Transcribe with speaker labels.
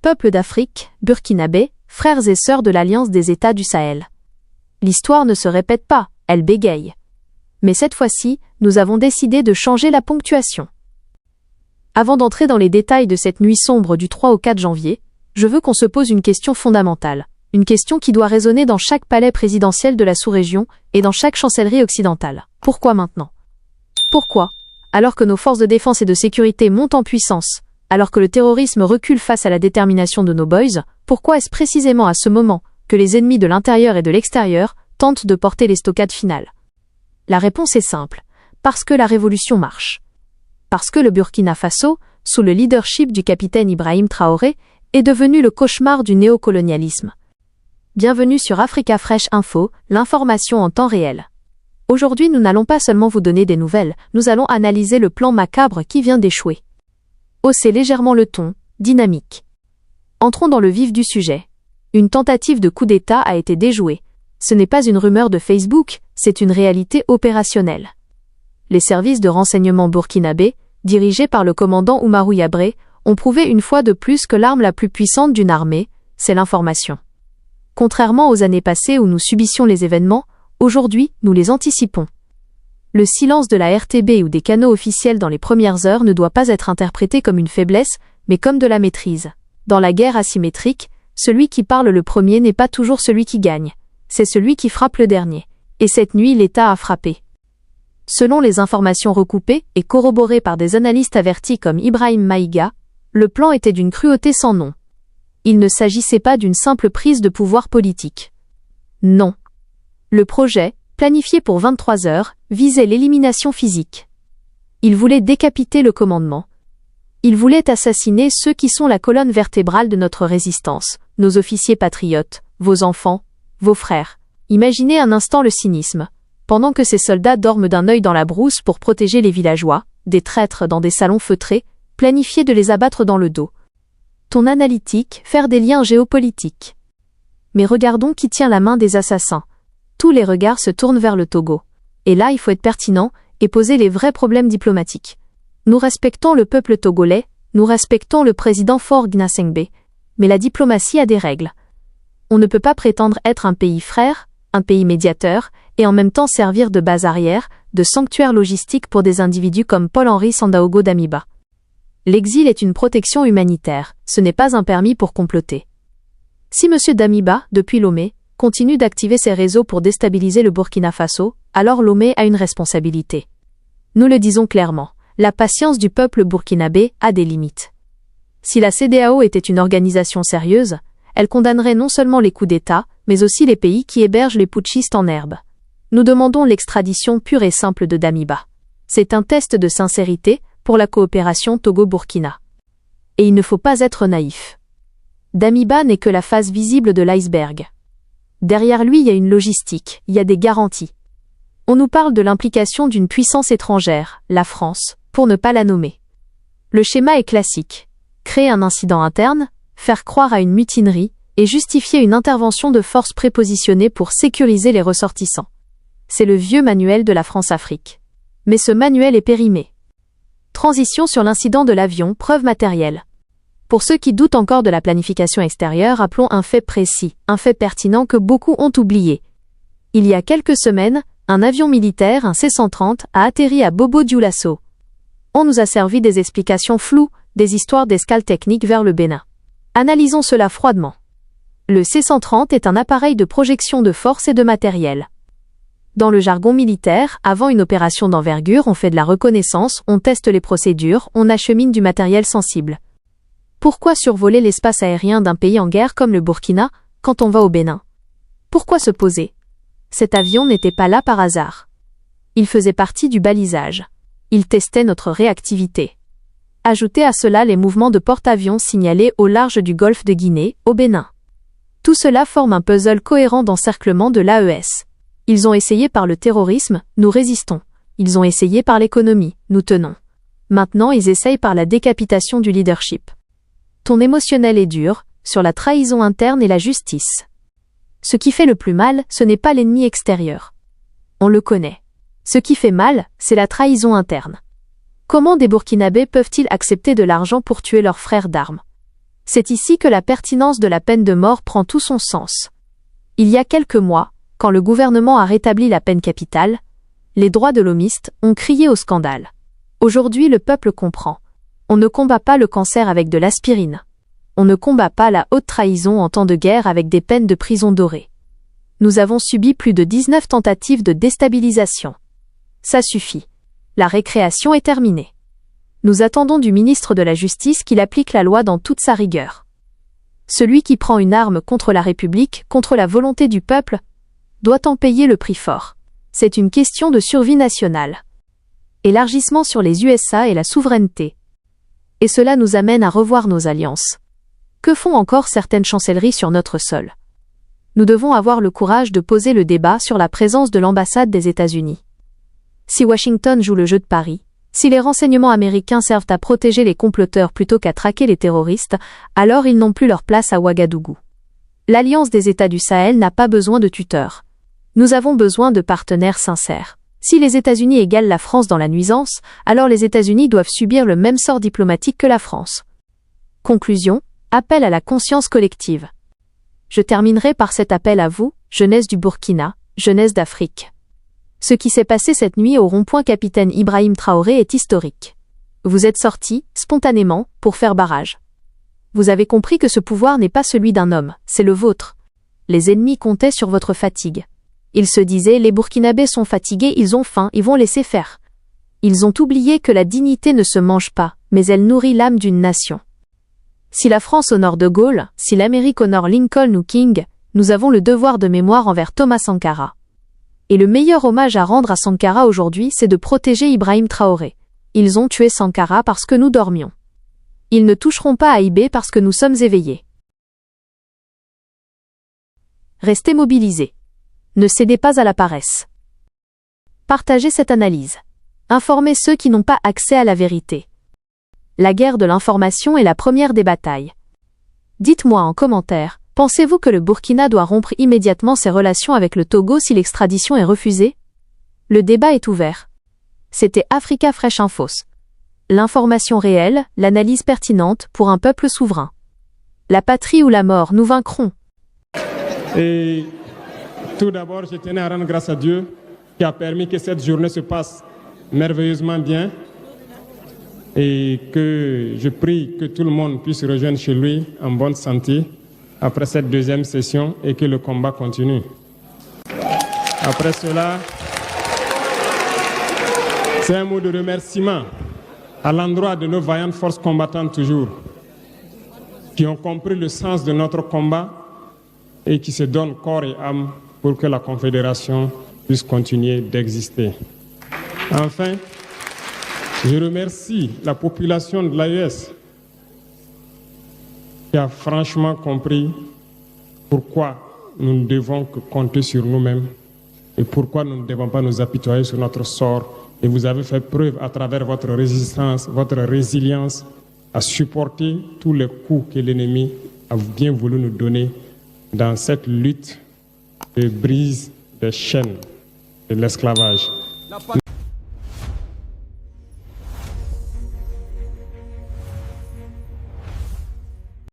Speaker 1: peuples d'Afrique, burkinabés, frères et sœurs de l'Alliance des États du Sahel. L'histoire ne se répète pas, elle bégaye. Mais cette fois-ci, nous avons décidé de changer la ponctuation. Avant d'entrer dans les détails de cette nuit sombre du 3 au 4 janvier, je veux qu'on se pose une question fondamentale, une question qui doit résonner dans chaque palais présidentiel de la sous-région et dans chaque chancellerie occidentale. Pourquoi maintenant? Pourquoi, alors que nos forces de défense et de sécurité montent en puissance, alors que le terrorisme recule face à la détermination de nos boys, pourquoi est-ce précisément à ce moment que les ennemis de l'intérieur et de l'extérieur tentent de porter l'estocade finale? La réponse est simple, parce que la révolution marche. Parce que le Burkina Faso, sous le leadership du capitaine Ibrahim Traoré, est devenu le cauchemar du néocolonialisme. Bienvenue sur Africa Fresh Info, l'information en temps réel. Aujourd'hui, nous n'allons pas seulement vous donner des nouvelles, nous allons analyser le plan macabre qui vient d'échouer. Haussez légèrement le ton, dynamique. Entrons dans le vif du sujet. Une tentative de coup d'État a été déjouée. Ce n'est pas une rumeur de Facebook, c'est une réalité opérationnelle. Les services de renseignement burkinabés, dirigés par le commandant Oumarou Yabré, ont prouvé une fois de plus que l'arme la plus puissante d'une armée, c'est l'information. Contrairement aux années passées où nous subissions les événements, aujourd'hui, nous les anticipons. Le silence de la RTB ou des canaux officiels dans les premières heures ne doit pas être interprété comme une faiblesse, mais comme de la maîtrise. Dans la guerre asymétrique, celui qui parle le premier n'est pas toujours celui qui gagne. C'est celui qui frappe le dernier. Et cette nuit, l'État a frappé. Selon les informations recoupées et corroborées par des analystes avertis comme Ibrahim Maïga, le plan était d'une cruauté sans nom. Il ne s'agissait pas d'une simple prise de pouvoir politique. Non. Le projet, planifié pour 23 heures, visait l'élimination physique. Il voulait décapiter le commandement. Il voulait assassiner ceux qui sont la colonne vertébrale de notre résistance, nos officiers patriotes, vos enfants, vos frères. Imaginez un instant le cynisme. Pendant que ces soldats dorment d'un œil dans la brousse pour protéger les villageois, des traîtres dans des salons feutrés, planifiez de les abattre dans le dos. Ton analytique, faire des liens géopolitiques. Mais regardons qui tient la main des assassins. Tous les regards se tournent vers le Togo. Et là, il faut être pertinent et poser les vrais problèmes diplomatiques. Nous respectons le peuple togolais, nous respectons le président Faure Gnassingbé, mais la diplomatie a des règles. On ne peut pas prétendre être un pays frère, un pays médiateur, et en même temps servir de base arrière, de sanctuaire logistique pour des individus comme Paul-Henri Sandaogo Damiba. L'exil est une protection humanitaire, ce n'est pas un permis pour comploter. Si M. Damiba, depuis Lomé, continue d'activer ses réseaux pour déstabiliser le Burkina Faso, alors Lomé a une responsabilité. Nous le disons clairement, la patience du peuple burkinabé a des limites. Si la CEDEAO était une organisation sérieuse, elle condamnerait non seulement les coups d'État, mais aussi les pays qui hébergent les putschistes en herbe. Nous demandons l'extradition pure et simple de Damiba. C'est un test de sincérité pour la coopération Togo-Burkina. Et il ne faut pas être naïf. Damiba n'est que la face visible de l'iceberg. Derrière lui, il y a une logistique, il y a des garanties. On nous parle de l'implication d'une puissance étrangère, la France, pour ne pas la nommer. Le schéma est classique. Créer un incident interne, faire croire à une mutinerie, et justifier une intervention de force prépositionnée pour sécuriser les ressortissants. C'est le vieux manuel de la France-Afrique. Mais ce manuel est périmé. Transition sur l'incident de l'avion, preuve matérielle. Pour ceux qui doutent encore de la planification extérieure, rappelons un fait précis, un fait pertinent que beaucoup ont oublié. Il y a quelques semaines, un avion militaire, un C-130, a atterri à Bobo-Dioulasso. On nous a servi des explications floues, des histoires d'escale technique vers le Bénin. Analysons cela froidement. Le C-130 est un appareil de projection de force et de matériel. Dans le jargon militaire, avant une opération d'envergure, on fait de la reconnaissance, on teste les procédures, on achemine du matériel sensible. Pourquoi survoler l'espace aérien d'un pays en guerre comme le Burkina, quand on va au Bénin? Pourquoi se poser? Cet avion n'était pas là par hasard. Il faisait partie du balisage. Il testait notre réactivité. Ajoutez à cela les mouvements de porte-avions signalés au large du golfe de Guinée, au Bénin. Tout cela forme un puzzle cohérent d'encerclement de l'AES. Ils ont essayé par le terrorisme, nous résistons. Ils ont essayé par l'économie, nous tenons. Maintenant, ils essayent par la décapitation du leadership. Ton émotionnel est dur, sur la trahison interne et la justice. Ce qui fait le plus mal, ce n'est pas l'ennemi extérieur. On le connaît. Ce qui fait mal, c'est la trahison interne. Comment des Burkinabés peuvent-ils accepter de l'argent pour tuer leurs frères d'armes? C'est ici que la pertinence de la peine de mort prend tout son sens. Il y a quelques mois, quand le gouvernement a rétabli la peine capitale, les droits de l'homiste ont crié au scandale. Aujourd'hui, le peuple comprend. On ne combat pas le cancer avec de l'aspirine. On ne combat pas la haute trahison en temps de guerre avec des peines de prison dorées. Nous avons subi plus de 19 tentatives de déstabilisation. Ça suffit. La récréation est terminée. Nous attendons du ministre de la Justice qu'il applique la loi dans toute sa rigueur. Celui qui prend une arme contre la République, contre la volonté du peuple, doit en payer le prix fort. C'est une question de survie nationale. Élargissement sur les USA et la souveraineté. Et cela nous amène à revoir nos alliances. Que font encore certaines chancelleries sur notre sol? Nous devons avoir le courage de poser le débat sur la présence de l'ambassade des États-Unis. Si Washington joue le jeu de Paris, si les renseignements américains servent à protéger les comploteurs plutôt qu'à traquer les terroristes, alors ils n'ont plus leur place à Ouagadougou. L'Alliance des États du Sahel n'a pas besoin de tuteurs. Nous avons besoin de partenaires sincères. Si les États-Unis égalent la France dans la nuisance, alors les États-Unis doivent subir le même sort diplomatique que la France. Conclusion, appel à la conscience collective. Je terminerai par cet appel à vous, jeunesse du Burkina, jeunesse d'Afrique. Ce qui s'est passé cette nuit au rond-point Capitaine Ibrahim Traoré est historique. Vous êtes sortis, spontanément, pour faire barrage. Vous avez compris que ce pouvoir n'est pas celui d'un homme, c'est le vôtre. Les ennemis comptaient sur votre fatigue. Ils se disaient, les Burkinabés sont fatigués, ils ont faim, ils vont laisser faire. Ils ont oublié que la dignité ne se mange pas, mais elle nourrit l'âme d'une nation. Si la France honore De Gaulle, si l'Amérique honore Lincoln ou King, nous avons le devoir de mémoire envers Thomas Sankara. Et le meilleur hommage à rendre à Sankara aujourd'hui, c'est de protéger Ibrahim Traoré. Ils ont tué Sankara parce que nous dormions. Ils ne toucheront pas à IB parce que nous sommes éveillés. Restez mobilisés. Ne cédez pas à la paresse. Partagez cette analyse. Informez ceux qui n'ont pas accès à la vérité. La guerre de l'information est la première des batailles. Dites-moi en commentaire, pensez-vous que le Burkina doit rompre immédiatement ses relations avec le Togo si l'extradition est refusée? Le débat est ouvert. C'était Africa Fresh Infos. L'information réelle, l'analyse pertinente pour un peuple souverain. La patrie ou la mort, nous vaincrons.
Speaker 2: Et tout d'abord, je tenais à rendre grâce à Dieu qui a permis que cette journée se passe merveilleusement bien et que je prie que tout le monde puisse rejoindre chez lui en bonne santé après cette deuxième session et que le combat continue. Après cela, c'est un mot de remerciement à l'endroit de nos vaillantes forces combattantes toujours, qui ont compris le sens de notre combat et qui se donnent corps et âme pour que la Confédération puisse continuer d'exister. Enfin, je remercie la population de l'AES qui a franchement compris pourquoi nous ne devons que compter sur nous-mêmes et pourquoi nous ne devons pas nous apitoyer sur notre sort. Et vous avez fait preuve à travers votre résistance, votre résilience à supporter tous les coups que l'ennemi a bien voulu nous donner dans cette lutte de brise des chaînes de l'esclavage.